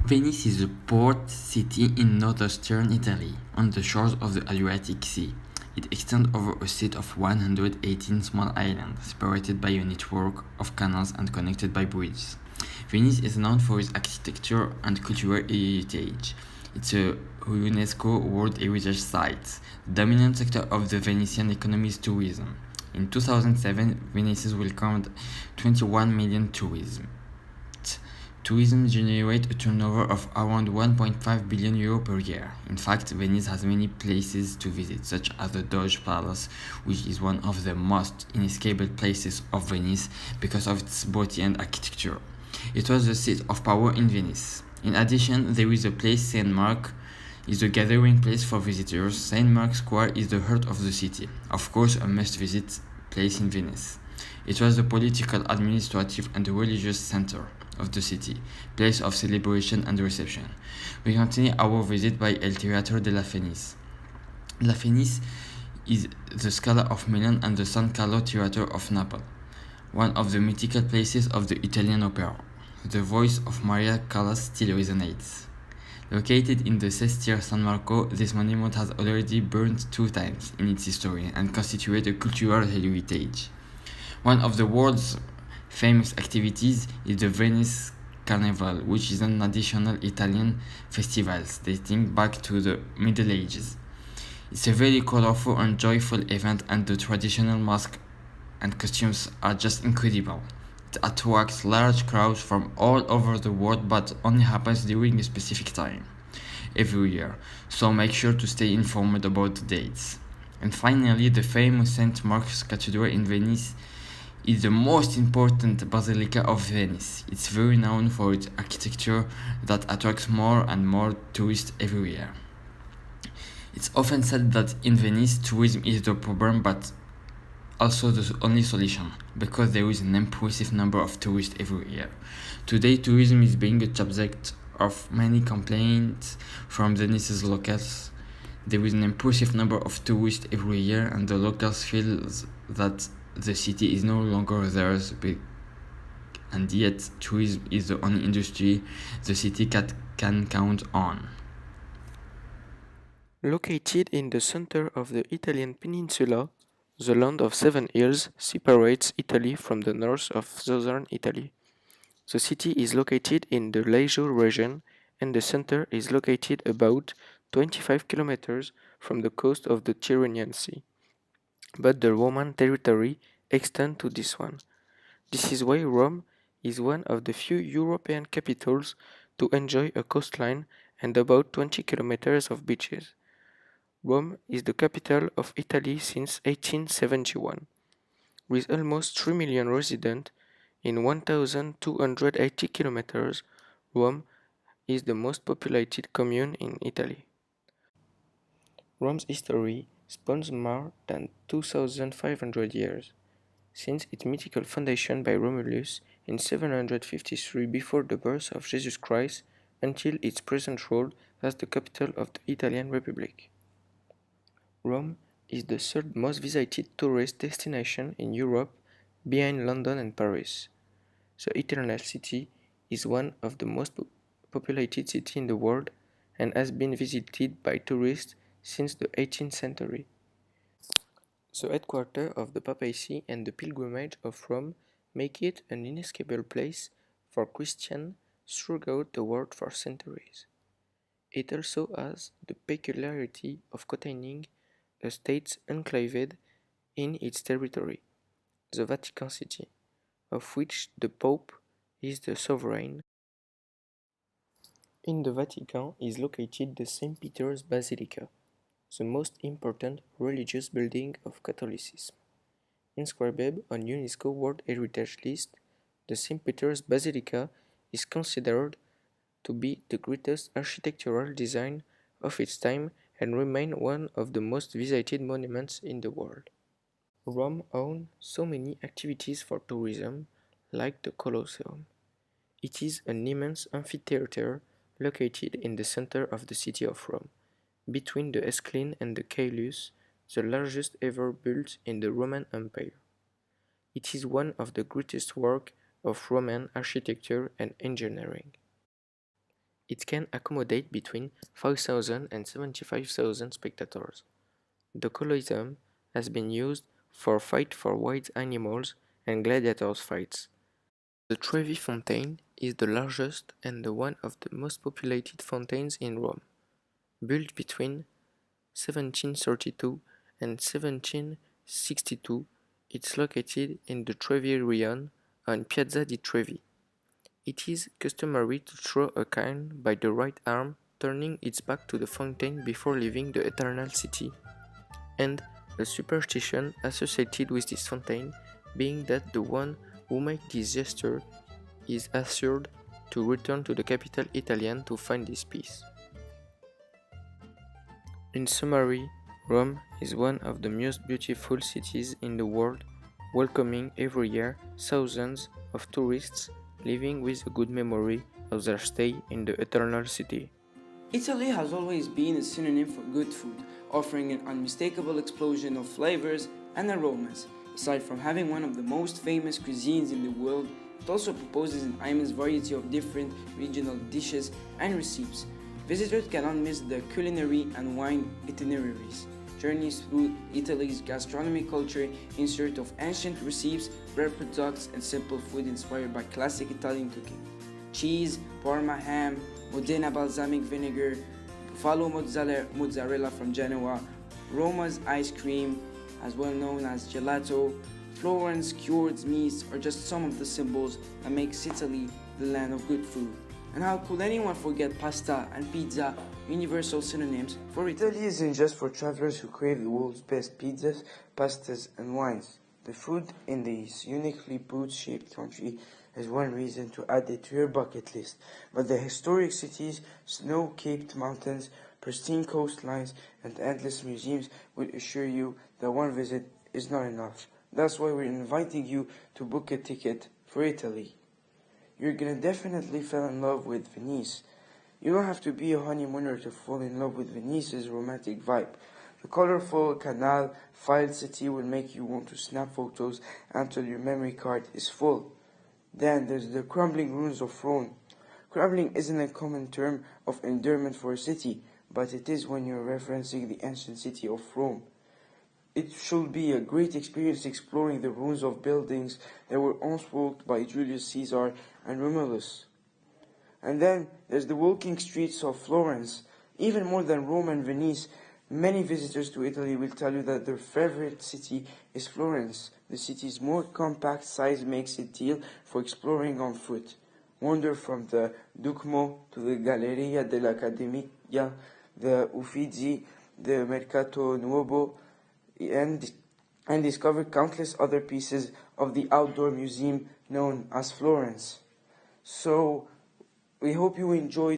Venice is a port city in northeastern Italy, on the shores of the Adriatic Sea. It extends over a set of 118 small islands, separated by a network of canals and connected by bridges. Venice is known for its architecture and cultural heritage. It's a UNESCO World Heritage Site. The dominant sector of the Venetian economy is tourism. In 2007, Venice welcomed 21 million tourists. Tourism generates a turnover of around 1.5 billion euro per year. In fact, Venice has many places to visit, such as the Doge Palace, which is one of the most inescapable places of Venice because of its beauty and architecture. It was the seat of power in Venice. In addition, there is a place Saint Mark is a gathering place for visitors. Saint Mark's Square is the heart of the city, of course a must-visit place in Venice. It was the political, administrative, and religious center of the city, place of celebration and reception. We continue our visit by El Teatro de la Fenice. La Fenice is the Scala of Milan and the San Carlo Theatre of Naples, one of the mythical places of the Italian opera. The voice of Maria Callas still resonates. Located in the Sestiere San Marco, this monument has already burned 2 times in its history and constitutes a cultural heritage. One of the world's famous activities is the Venice Carnival, which is an additional Italian festival dating back to the Middle Ages. It's a very colorful and joyful event, and the traditional masks and costumes are just incredible. It attracts large crowds from all over the world, but only happens during a specific time every year, so make sure to stay informed about the dates. And finally, the famous St. Mark's Cathedral in Venice is the most important basilica of Venice. It's very known for its architecture that attracts more and more tourists every year. It's often said that in Venice, tourism is the problem, but also the only solution, because there is an impressive number of tourists every year. Today, tourism is being a subject of many complaints from Venice's locals. There is an impressive number of tourists every year, and the locals feel that the city is no longer theirs, and yet tourism is the only industry the city can count on. Located in the center of the Italian peninsula, the land of 7 hills separates Italy from the north of southern Italy. The city is located in the Lazio region, and the center is located about 25 kilometers from the coast of the Tyrrhenian Sea. But the Roman territory extends to this one. This is why Rome is one of the few European capitals to enjoy a coastline and about 20 kilometers of beaches. Rome is the capital of Italy since 1871. With almost 3 million residents in 1,280 kilometers, Rome is the most populated commune in Italy. Rome's history spans more than 2,500 years. Since its mythical foundation by Romulus in 753 before the birth of Jesus Christ until its present role as the capital of the Italian Republic. Rome is the third most visited tourist destination in Europe behind London and Paris. The Eternal City is one of the most populated cities in the world and has been visited by tourists since the 18th century. The headquarters of the papacy and the pilgrimage of Rome make it an inescapable place for Christians throughout the world for centuries. It also has the peculiarity of containing a state enclaved in its territory, the Vatican City, of which the Pope is the sovereign. In the Vatican is located the St. Peter's Basilica, the most important religious building of Catholicism. Inscribed on UNESCO World Heritage List, the St. Peter's Basilica is considered to be the greatest architectural design of its time and remain one of the most visited monuments in the world. Rome owns so many activities for tourism, like the Colosseum. It is an immense amphitheater located in the center of the city of Rome, between the Escline and the Caelius, the largest ever built in the Roman Empire. It is one of the greatest works of Roman architecture and engineering. It can accommodate between 5,000 and 75,000 spectators. The Colosseum has been used for fight for wild animals and gladiators fights. The Trevi Fountain is the largest and one of the most populated fountains in Rome. Built between 1732 and 1762, it's located in the Trevi region on Piazza di Trevi. It is customary to throw a coin by the right arm, turning its back to the fountain before leaving the Eternal City, and a superstition associated with this fountain being that the one who makes this gesture is assured to return to the capital Italian to find his peace. In summary, Rome is one of the most beautiful cities in the world, welcoming every year thousands of tourists living with a good memory of their stay in the Eternal City. Italy has always been a synonym for good food, offering an unmistakable explosion of flavors and aromas. Aside from having one of the most famous cuisines in the world, it also proposes an immense variety of different regional dishes and recipes. Visitors cannot miss the culinary and wine itineraries, journeys through Italy's gastronomy culture in search of ancient recipes, rare products, and simple food inspired by classic Italian cooking. Cheese, Parma ham, Modena balsamic vinegar, Buffalo mozzarella from Genoa, Roma's ice cream, as well known as gelato, Florence cured meats are just some of the symbols that make Italy the land of good food. And how could anyone forget pasta and pizza, universal synonyms for Italy? Italy isn't just for travelers who crave the world's best pizzas, pastas, and wines. The food in this uniquely boot-shaped country is one reason to add it to your bucket list. But the historic cities, snow-capped mountains, pristine coastlines, and endless museums will assure you that one visit is not enough. That's why we're inviting you to book a ticket for Italy. You're gonna definitely fall in love with Venice. You don't have to be a honeymooner to fall in love with Venice's romantic vibe. The colorful canal-filled city will make you want to snap photos until your memory card is full. Then there's the crumbling ruins of Rome. Crumbling isn't a common term of endearment for a city, but it is when you're referencing the ancient city of Rome. It should be a great experience exploring the ruins of buildings that were once walked by Julius Caesar and Romulus. And then there's the walking streets of Florence. Even more than Rome and Venice, many visitors to Italy will tell you that their favorite city is Florence. The city's more compact size makes it ideal for exploring on foot. Wander from the Duomo to the Galleria dell'Accademia, the Uffizi, the Mercato Nuovo, and discover countless other pieces of the outdoor museum known as Florence. So, we hope you enjoyed